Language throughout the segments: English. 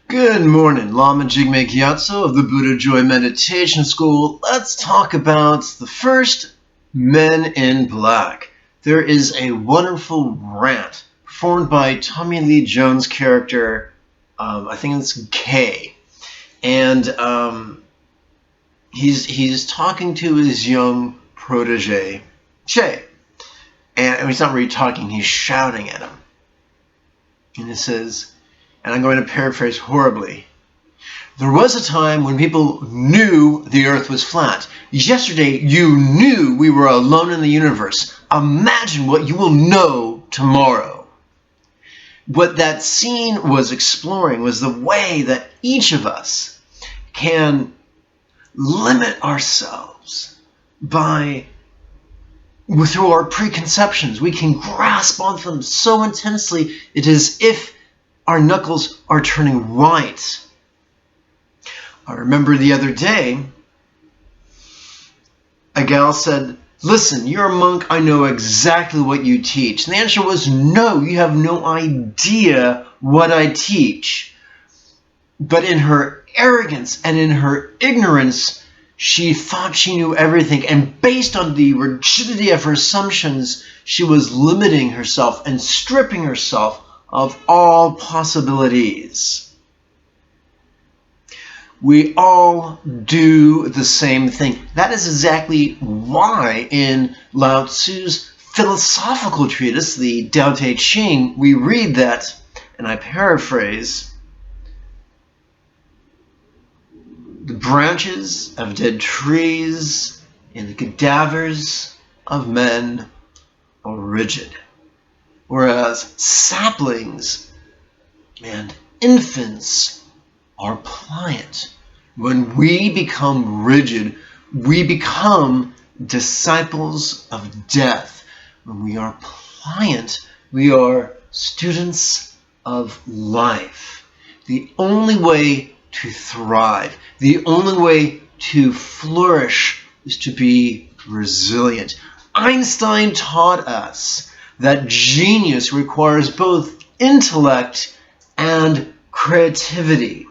Good morning, Lama, Jigme, Gyatso of the Buddha Joy Meditation School. Let's talk about the first Men in Black. There is a wonderful rant performed by Tommy Lee Jones' character, I think it's K, and he's talking to his young protege, Che, and he's not really talking, he's shouting at him. And it says, and I'm going to paraphrase horribly, there was a time when people knew the earth was flat. Yesterday, you knew we were alone in the universe. Imagine what you will know tomorrow. What that scene was exploring was the way that each of us can limit ourselves through our preconceptions. We can grasp onto them so intensely, it is if our knuckles are turning white. I remember the other day, a gal said, "Listen, you're a monk, I know exactly what you teach." And the answer was, no, you have no idea what I teach. But in her arrogance and in her ignorance, she thought she knew everything. And based on the rigidity of her assumptions, she was limiting herself and stripping herself of all possibilities. We all do the same thing. That is exactly why in Lao Tzu's philosophical treatise, the Tao Te Ching, we read that, and I paraphrase, the branches of dead trees and the cadavers of men are rigid, whereas saplings and infants are pliant. When we become rigid, we become disciples of death. When we are pliant, we are students of life. The only way to thrive, the only way to flourish is to be resilient. Einstein taught us that genius requires both intellect and creativity.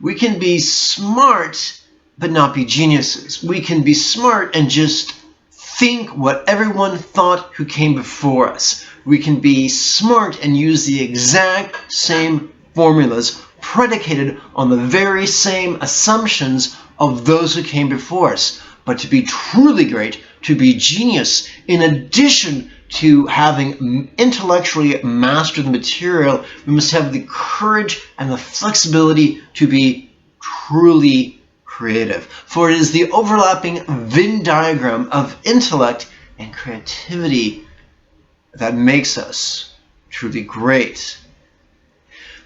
We can be smart but not be geniuses. We can be smart and just think what everyone thought who came before us. We can be smart and use the exact same formulas predicated on the very same assumptions of those who came before us. But to be truly great, to be genius, in addition to having intellectually mastered the material, we must have the courage and the flexibility to be truly creative. For it is the overlapping Venn diagram of intellect and creativity that makes us truly great.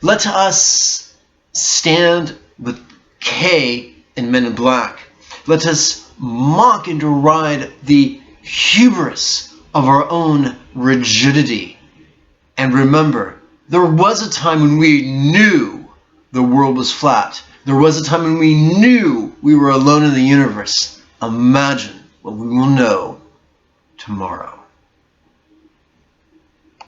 Let us stand with K in Men in Black. Let us mock and deride the hubris of our own rigidity. And remember, there was a time when we knew the world was flat. There was a time when we knew we were alone in the universe. Imagine what we will know tomorrow.